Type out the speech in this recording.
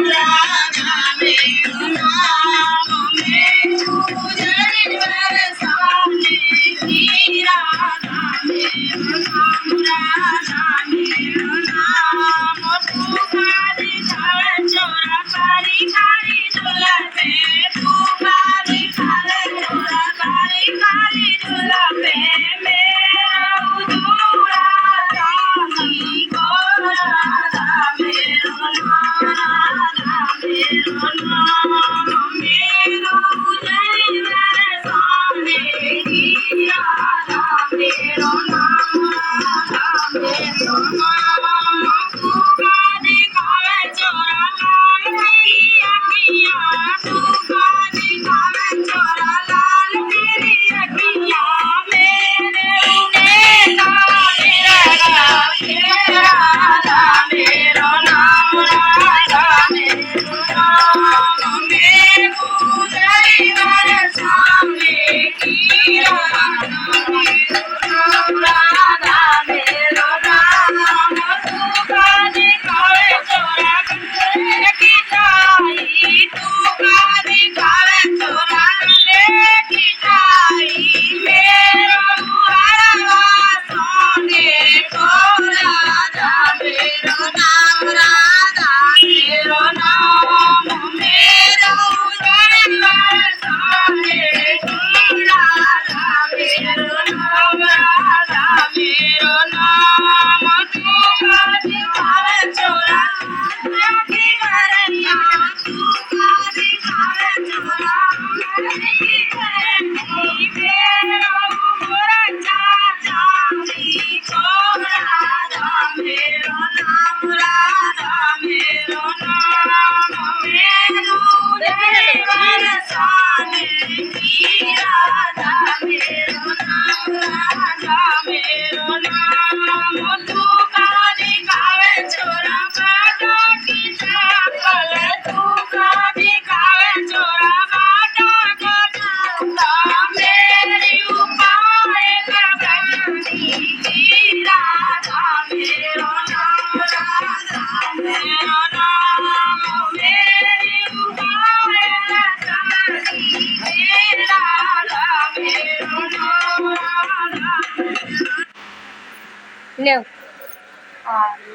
राधा मेरो नाम मेरो जन बरसाने की राधा मेरो नाम राधा मेरो नाम पुकारी घर चोरा कारी कारी झुलते पुकारी घर चोरा कारी कारी झुलते मेरा उजूड़ा रानी को राधा मेरो नाम राधा मेरो नाम मेरो जय बरसाने की राधा मेरो नाम राधा मेरो नाम पुकारी घर चोरा लाल मेरी अखियाँ पुकारी घर चोरा लाल मेरी अखियाँ मेरे नैना मेरा राधा मेरो नाम राधा मेरो नाम मेरो जय बरसाने की राधा मेरो नाम राधा मेरो नाम पुकारी घर चोरा की जाई पुकारी घर चोरा की जाई मेरो हरवा सोने को राधा मेरो नाम राधा मेरो नाम मेरो जन बरसाने की राधा मेरो नाम राधा मेरो नाम पुकारी घर चोरा की घरनिया पुकारी घर चोरा की घरनी मेरो मोरा चाचा जी को राधा मेरो नाम राधा मेरो नाम मेरो जय बरसाने की राधा मेरो नाम राधा मेरो नाम पुकारी घर चोरा बाटा की चाकल पुकारी घर चोरा बाटा का चूड़ा मेरी उपाय लगनी की राधा मेरो नाम राधा मेरो नाम मेरी उपाय लगनी की राधा मेरो नाम राधा લ્યો आ